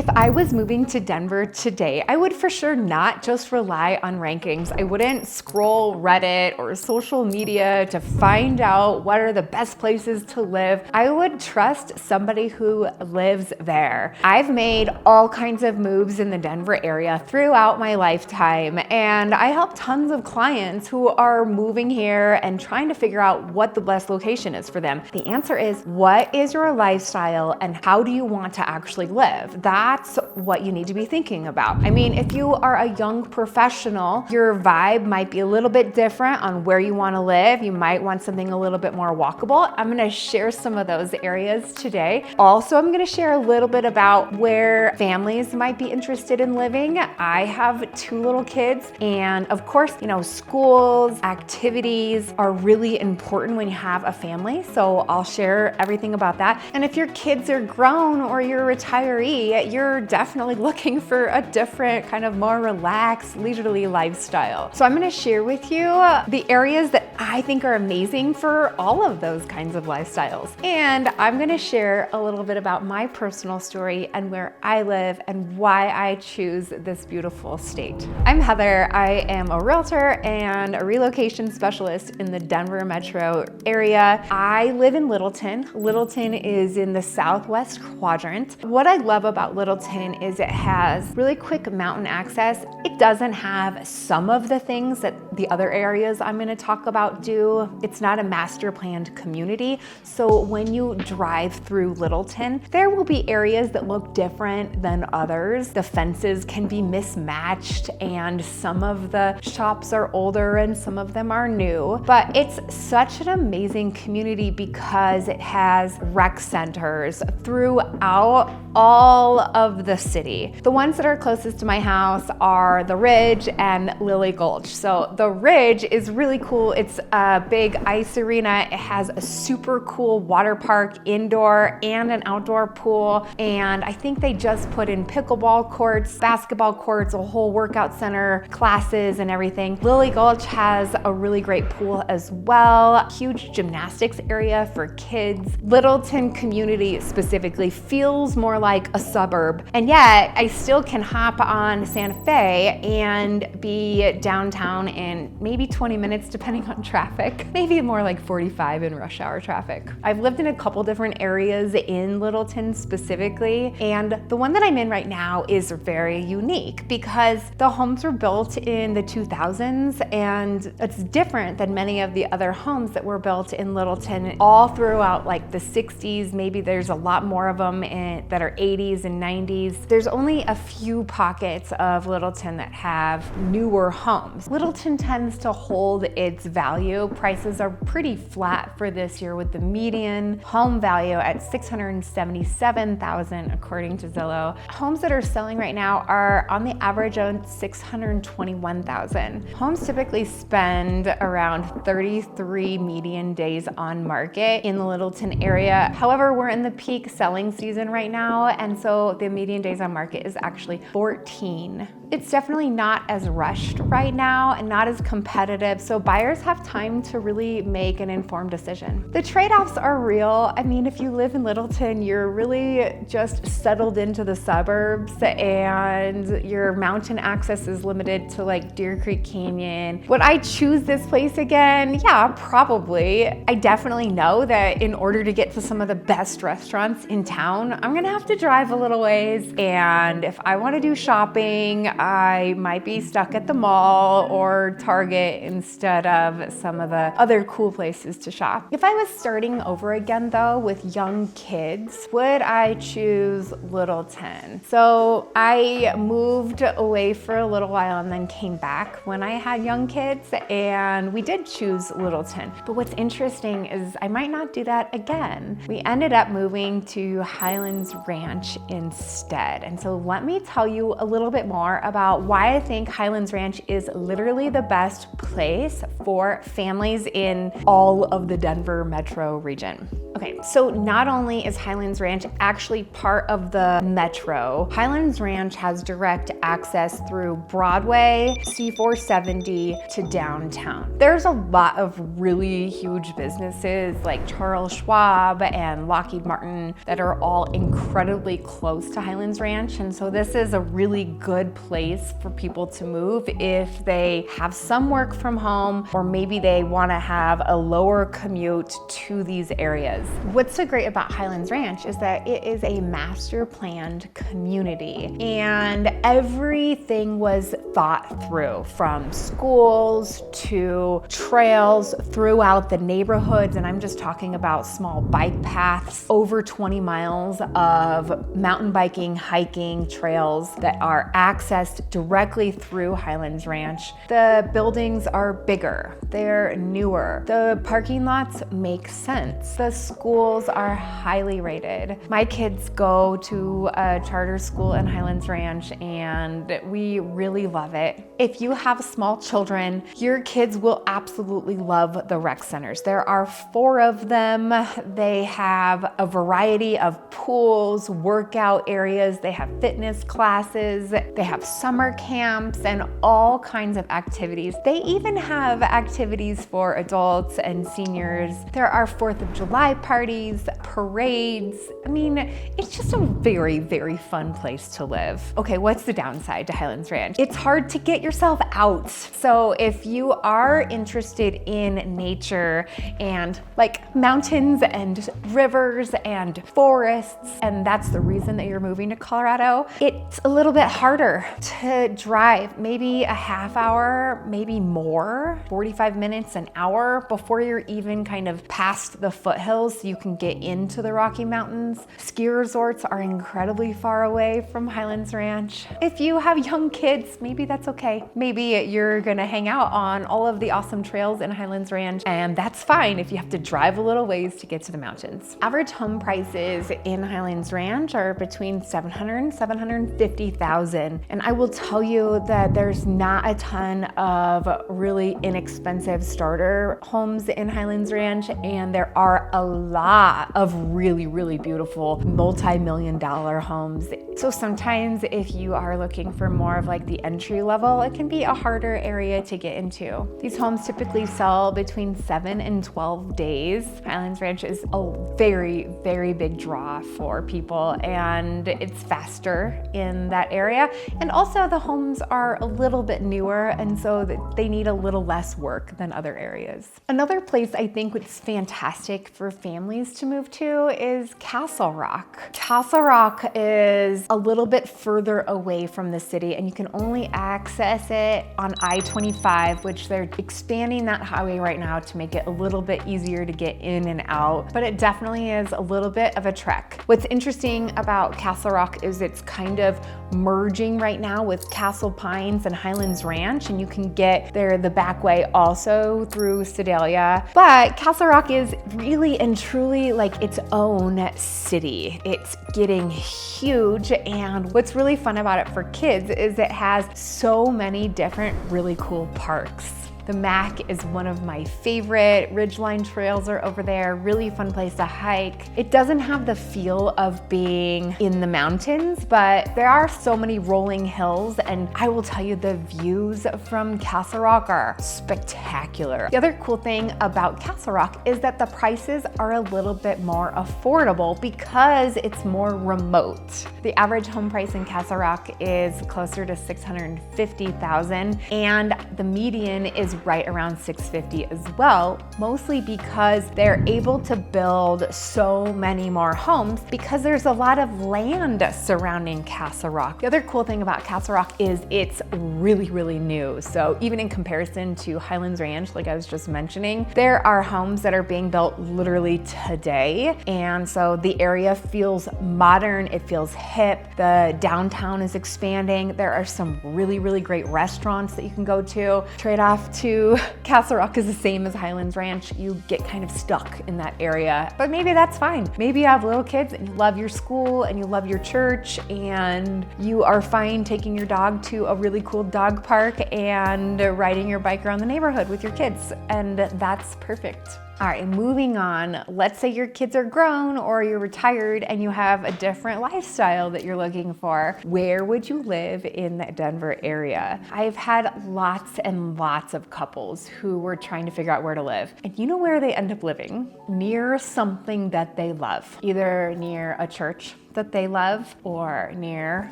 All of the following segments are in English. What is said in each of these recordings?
If I was moving to Denver today, I would for sure not just rely on rankings. I wouldn't scroll Reddit or social media to find out what are the best places to live. I would trust somebody who lives there. I've made all kinds of moves in the Denver area throughout my lifetime, and I help tons of clients who are moving here and trying to figure out what the best location is for them. The answer is, what is your lifestyle and how do you want to actually live? That's what you need to be thinking about. I mean, if you are a young professional, your vibe might be a little bit different on where you want to live. You might want something a little bit more walkable. I'm going to share some of those areas today. Also, I'm going to share a little bit about where families might be interested in living. I have 2 little kids, and of course, schools, activities are really important when you have a family. So I'll share everything about that. And if your kids are grown or you're a retiree, you're definitely looking for a different kind of more relaxed, leisurely lifestyle. So I'm going to share with you the areas that I think are amazing for all of those kinds of lifestyles. And I'm going to share a little bit about my personal story and where I live and why I choose this beautiful state. I'm Heather. I am a realtor and a relocation specialist in the Denver metro area. I live in Littleton. Littleton is in the southwest quadrant. What I love about Littleton is it has really quick mountain access. It doesn't have some of the things that the other areas I'm going to talk about do. It's not a master planned community. So when you drive through Littleton, there will be areas that look different than others. The fences can be mismatched and some of the shops are older and some of them are new. But it's such an amazing community because it has rec centers throughout all of the city. The ones that are closest to my house are the Ridge and Lily Gulch. So the Ridge is really cool. It's a big ice arena. It has a super cool water park, indoor and an outdoor pool. And I think they just put in pickleball courts, basketball courts, a whole workout center, classes and everything. Lily Gulch has a really great pool as well. Huge gymnastics area for kids. Littleton community specifically feels more like a suburb. And yet I still can hop on Santa Fe and be downtown in maybe 20 minutes depending on traffic, maybe more like 45 in rush hour traffic. I've lived in a couple different areas in Littleton specifically, and the one that I'm in right now is very unique because the homes were built in the 2000s, and it's different than many of the other homes that were built in Littleton all throughout like the 60s. Maybe there's a lot more of them that are 80s and 90s. There's only a few pockets of Littleton that have newer homes. Littleton tends to hold its value. Prices are pretty flat for this year with the median home value at $677,000 according to Zillow. Homes that are selling right now are on the average of $621,000. Homes typically spend around 33 median days on market in the Littleton area. However, we're in the peak selling season right now, and so the median days on market is actually 14. It's definitely not as rushed right now and not as competitive, so buyers have time to really make an informed decision. The trade-offs are real. I mean, if you live in Littleton, you're really just settled into the suburbs and your mountain access is limited to like Deer Creek Canyon. Would I choose this place again? Yeah, probably. I definitely know that in order to get to some of the best restaurants in town, I'm gonna have to drive a little ways, and if I want to do shopping, I might be stuck at the mall or Target instead of some of the other cool places to shop. If I was starting over again though with young kids, would I choose Littleton? So I moved away for a little while and then came back when I had young kids, and we did choose Littleton. But what's interesting is I might not do that again. We ended up moving to Highlands Ranch instead. And so let me tell you a little bit more about why I think Highlands Ranch is literally the best place for families in all of the Denver metro region. Okay, so not only is Highlands Ranch actually part of the metro, Highlands Ranch has direct access through Broadway, C470 to downtown. There's a lot of really huge businesses like Charles Schwab and Lockheed Martin that are all incredibly incredibly close to Highlands Ranch, and so this is a really good place for people to move if they have some work from home, or maybe they want to have a lower commute to these areas. What's so great about Highlands Ranch is that it is a master planned community, and everything was thought through, from schools to trails throughout the neighborhoods. And I'm just talking about small bike paths, over 20 miles of mountain biking, hiking trails that are accessed directly through Highlands Ranch. The buildings are bigger, they're newer. The parking lots make sense. The schools are highly rated. My kids go to a charter school in Highlands Ranch, and we really love it. If you have small children, your kids will absolutely love the rec centers. There are 4 of them. They have a variety of pools, workout areas, they have fitness classes, they have summer camps, and all kinds of activities. They even have activities for adults and seniors. There are 4th of July parties, parades. I mean, it's just a very, very fun place to live. Okay, what's the downside to Highlands Ranch? It's hard to get yourself out. So if you are interested in nature and like mountains and rivers and forests, and that's the reason that you're moving to Colorado, it's a little bit harder to drive, maybe a half hour, maybe more, 45 minutes, an hour before you're even kind of past the foothills so you can get into the Rocky Mountains. Ski resorts are incredibly far away from Highlands Ranch. If you have young kids, maybe that's okay. Maybe you're gonna hang out on all of the awesome trails in Highlands Ranch, and that's fine if you have to drive a little ways to get to the mountains. Average home prices in Highlands Ranch are between $700,000 and $750,000. And I will tell you that there's not a ton of really inexpensive starter homes in Highlands Ranch, and there are a lot of really, really beautiful multi-million-dollar homes. So sometimes if you are looking for more of like the entry level, it can be a harder area to get into. These homes typically sell between 7 and 12 days. Highlands Ranch is a very, very big draw for people, and it's faster in that area. And also the homes are a little bit newer, and so they need a little less work than other areas. Another place I think it's fantastic for families to move to is Castle Rock. Castle Rock is a little bit further away from the city, and you can only access it on I-25, which they're expanding that highway right now to make it a little bit easier to get in and out, but it definitely is a little bit of a trek. What's interesting about Castle Rock is it's kind of merging right now with Castle Pines and Highlands Ranch, and you can get there the back way also through Sedalia. But Castle Rock is really and truly like its own city. It's getting huge, and what's really fun about it for kids is it has so many different really cool parks. The Mac is one of my favorite. Ridgeline trails are over there, really fun place to hike. It doesn't have the feel of being in the mountains, but there are so many rolling hills, and I will tell you the views from Castle Rock are spectacular. The other cool thing about Castle Rock is that the prices are a little bit more affordable because it's more remote. The average home price in Castle Rock is closer to $650,000, and the median is right around $650,000 as well, mostly because they're able to build so many more homes because there's a lot of land surrounding Castle Rock. The other cool thing about Castle Rock is it's really, really new. So even in comparison to Highlands Ranch, like I was just mentioning, there are homes that are being built literally today. And so the area feels modern, it feels hip, the downtown is expanding. There are some really, really great restaurants that you can go to. Trade-off to Castle Rock is the same as Highlands Ranch. You get kind of stuck in that area, but maybe that's fine. Maybe you have little kids and you love your school and you love your church, and you are fine taking your dog to a really cool dog park and riding your bike around the neighborhood with your kids, and that's perfect. All right, moving on. Let's say your kids are grown or you're retired and you have a different lifestyle that you're looking for. Where would you live in the Denver area? I've had lots and lots of couples who were trying to figure out where to live. And you know where they end up living? Near something that they love. Either near a church, that they love, or near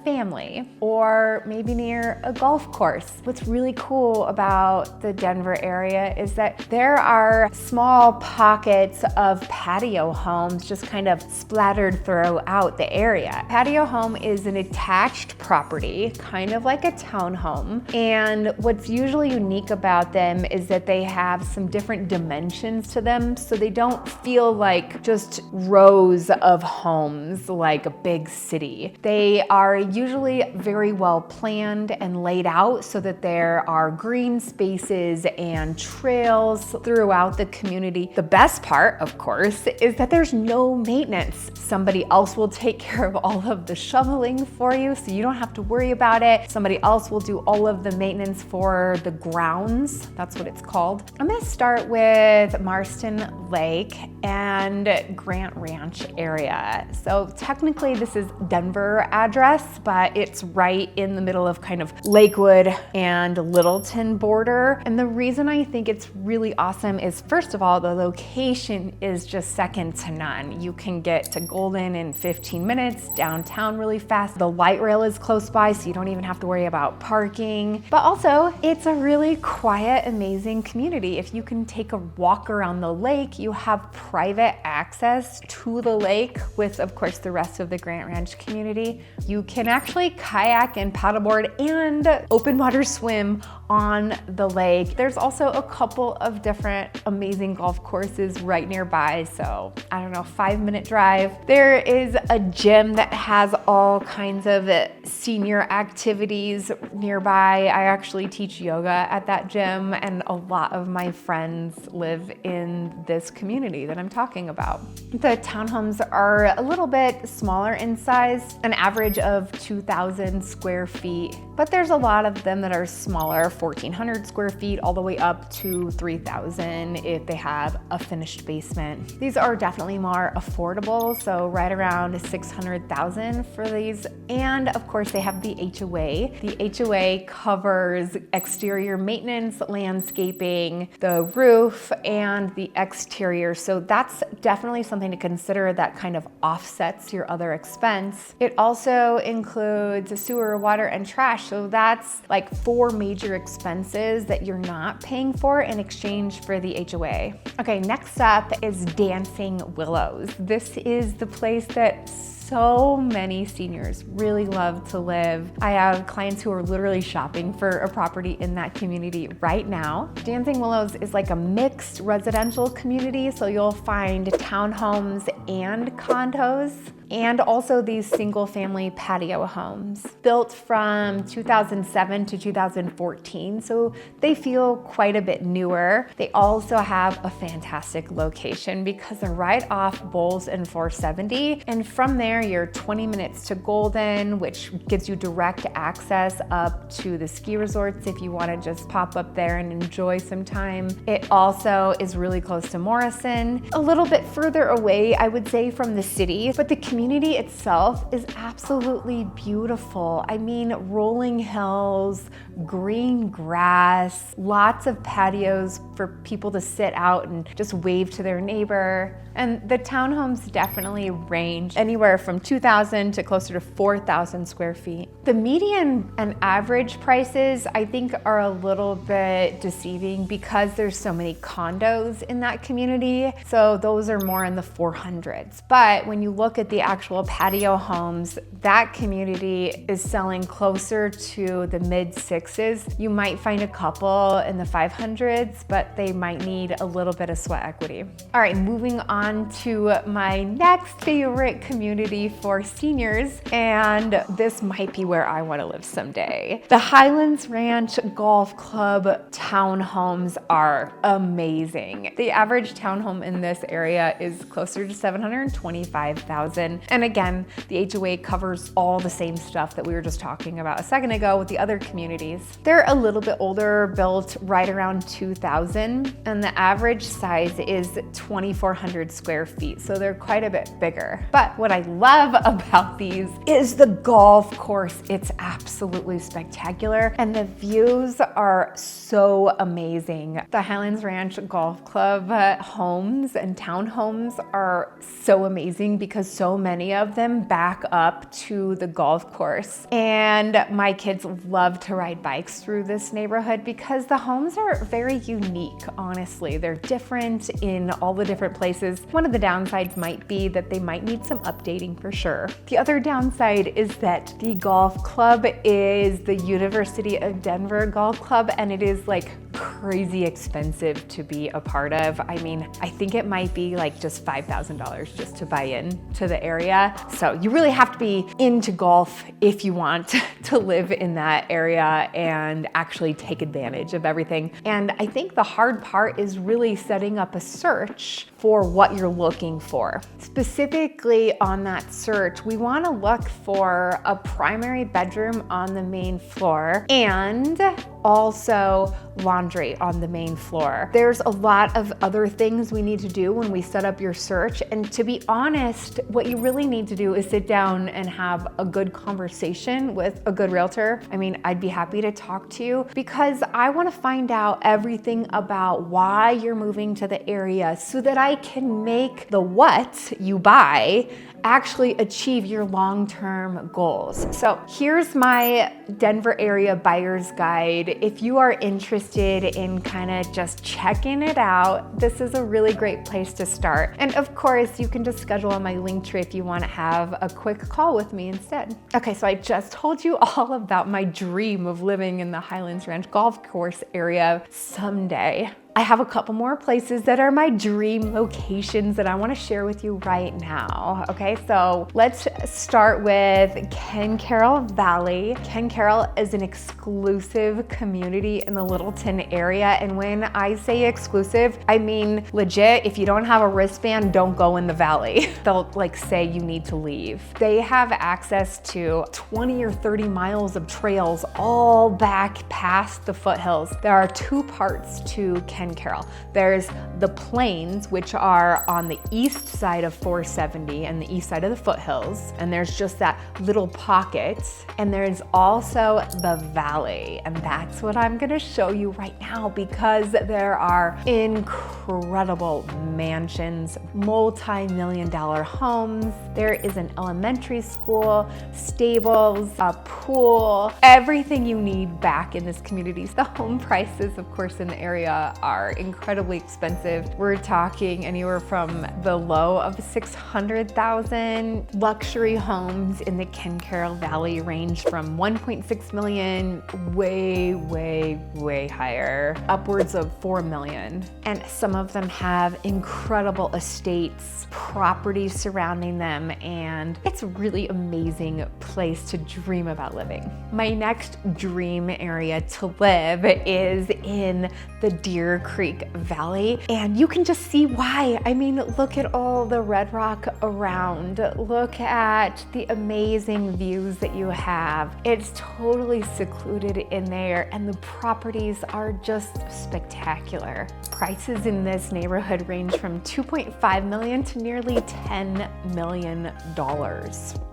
family, or maybe near a golf course. What's really cool about the Denver area is that there are small pockets of patio homes just kind of splattered throughout the area. Patio home is an attached property, kind of like a townhome. And what's usually unique about them is that they have some different dimensions to them, so they don't feel like just rows of homes like a big city. They are usually very well planned and laid out so that there are green spaces and trails throughout the community. The best part, of course, is that there's no maintenance. Somebody else will take care of all of the shoveling for you, so you don't have to worry about it. Somebody else will do all of the maintenance for the grounds. That's what it's called. I'm gonna start with Marston Lake and Grant Ranch area. So technically this is Denver address, but it's right in the middle of kind of Lakewood and Littleton border. And the reason I think it's really awesome is, first of all, the location is just second to none. You can get to Golden in 15 minutes, downtown really fast. The light rail is close by, so you don't even have to worry about parking. But also, it's a really quiet, amazing community. If you can take a walk around the lake, you have private access to the lake with, of course, the rest of the Grant Ranch community. You can actually kayak and paddleboard and open water swim on the lake. There's also a couple of different amazing golf courses right nearby, so I don't know, 5-minute drive. There is a gym that has all kinds of senior activities nearby. I actually teach yoga at that gym, and a lot of my friends live in this community that I'm talking about. The townhomes are a little bit smaller in size, an average of 2,000 square feet, but there's a lot of them that are smaller, 1,400 square feet all the way up to 3,000 if they have a finished basement. These are definitely more affordable, so right around 600,000 for these. And of course they have the HOA. The HOA covers exterior maintenance, landscaping, the roof, and the exterior. So that's definitely something to consider that kind of offsets your other expense. It also includes sewer, water, and trash. So that's like 4 major expenses that you're not paying for in exchange for the HOA. Okay, next up is Dancing Willows. This is the place that so many seniors really love to live. I have clients who are literally shopping for a property in that community right now. Dancing Willows is like a mixed residential community, so you'll find townhomes and condos, and also these single family patio homes built from 2007 to 2014. So they feel quite a bit newer. They also have a fantastic location because they're right off Bowles and 470. And from there, you're 20 minutes to Golden, which gives you direct access up to the ski resorts if you want to just pop up there and enjoy some time. It also is really close to Morrison, a little bit further away, I would say, from the city, but the community itself is absolutely beautiful. I mean, rolling hills, green grass, lots of patios for people to sit out and just wave to their neighbor. And the townhomes definitely range anywhere from 2,000 to closer to 4,000 square feet. The median and average prices, I think, are a little bit deceiving because there's so many condos in that community. So those are more in the 400s. But when you look at the actual patio homes, that community is selling closer to the mid-6s. You might find a couple in the 500s, but they might need a little bit of sweat equity. All right, moving on to my next favorite community for seniors, and this might be where I want to live someday. The Highlands Ranch Golf Club townhomes are amazing. The average townhome in this area is closer to $725,000. And again, the HOA covers all the same stuff that we were just talking about a second ago with the other communities. They're a little bit older, built right around 2000, and the average size is 2,400 square feet, so they're quite a bit bigger. But what I love love about these is the golf course. It's absolutely spectacular and the views are so amazing. The Highlands Ranch Golf Club homes and townhomes are so amazing because so many of them back up to the golf course. And my kids love to ride bikes through this neighborhood because the homes are very unique, honestly. They're different in all the different places. One of the downsides might be that they might need some updating for sure. The other downside is that the golf club is the University of Denver Golf Club, and it is like crazy expensive to be a part of. I mean, I think it might be like just $5,000 just to buy in to the area. So you really have to be into golf if you want to live in that area and actually take advantage of everything. And I think the hard part is really setting up a search for what you're looking for. Specifically on that search, we want to look for a primary bedroom on the main floor and also laundry on the main floor. There's a lot of other things we need to do when we set up your search. And to be honest, what you really need to do is sit down and have a good conversation with a good realtor. I mean, I'd be happy to talk to you because I want to find out everything about why you're moving to the area so that I can make the what you buy actually achieve your long-term goals. So here's my Denver area buyer's guide. If you are interested in kind of just checking it out, this is a really great place to start. And of course, you can just schedule on my Linktree if you want to have a quick call with me instead. Okay, so I just told you all about my dream of living in the Highlands Ranch Golf Course area someday. I have a couple more places that are my dream locations that I want to share with you right now. Okay, so let's start with Ken Carroll Valley. Ken Carroll is an exclusive community in the Littleton area. And when I say exclusive, I mean legit. If you don't have a wristband, don't go in the valley. They'll like say you need to leave. They have access to 20 or 30 miles of trails all back past the foothills. There are two parts to Ken Carroll. There's the plains, which are on the east side of 470 and the east side of the foothills. And there's just that little pocket. And there's also the valley. And that's what I'm gonna show you right now because there are incredible mansions, multi-million-dollar homes. There is an elementary school, stables, a pool, everything you need back in this community. The home prices, of course, in the area are incredibly expensive. We're talking anywhere from the low of $600,000. Luxury homes in the Ken Carroll Valley range from $1.6 million, way higher, upwards of $4 million. And some of them have incredible estates, properties surrounding them, and it's a really amazing place to dream about living. My next dream area to live is in the Deer Creek Valley, and you can just see why. I mean, look at all the red rock around. Look at the amazing views that you have. It's totally secluded in there, and the properties are just spectacular. Prices in this neighborhood range from $2.5 million to nearly $10 million.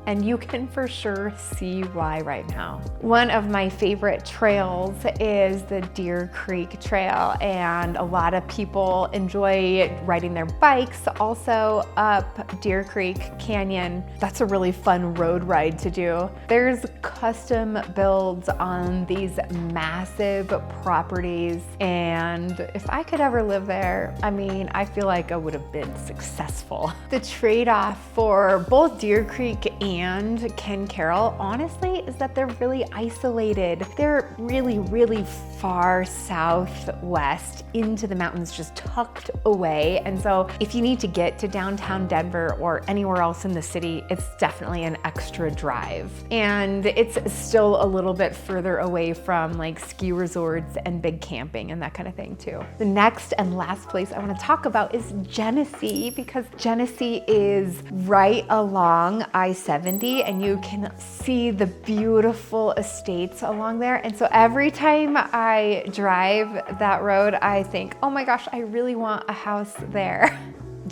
And you can for sure see why right now. One of my favorite trails is the Deer Creek Trail, and a lot of people enjoy riding their bikes also up Deer Creek Canyon. That's a really fun road ride to do. There's custom builds on these massive properties, and if I could ever live there, I mean, I feel like I would have been successful. The trade-off for both Deer Creek and Ken Carroll, honestly, is that they're really isolated. They're really far southwest into the mountains, just tucked away. And so if you need to get to downtown Denver or anywhere else in the city, it's definitely an extra drive. And it's still a little bit further away from like ski resorts and big camping and that kind of thing too. The next and last place I want to talk about is Genesee, because Genesee is right along I-70 and you can see the beautiful estates along there. And so every time I drive that road, I think, oh my gosh, I really want a house there.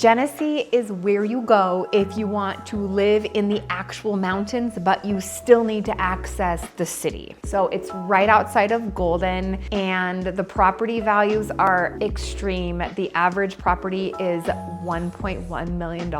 Genesee is where you go if you want to live in the actual mountains, but you still need to access the city. So it's right outside of Golden, and the property values are extreme. The average property is $1.1 million.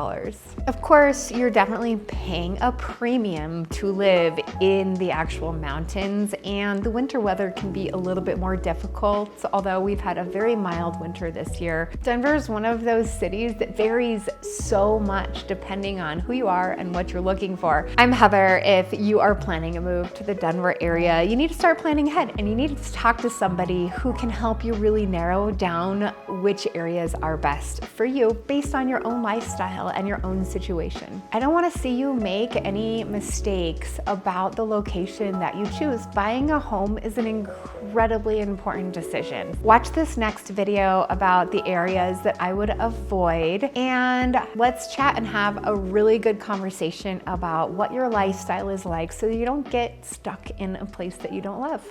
Of course, you're definitely paying a premium to live in the actual mountains, and the winter weather can be a little bit more difficult, although we've had a very mild winter this year. Denver is one of those cities that varies so much depending on who you are and what you're looking for. I'm Heather. If you are planning a move to the Denver area, you need to start planning ahead, and you need to talk to somebody who can help you really narrow down which areas are best for you based on your own lifestyle and your own situation. I don't want to see you make any mistakes about the location that you choose. Buying a home is an incredibly important decision. Watch this next video about the areas that I would avoid, and let's chat and have a really good conversation about what your lifestyle is like so you don't get stuck in a place that you don't love.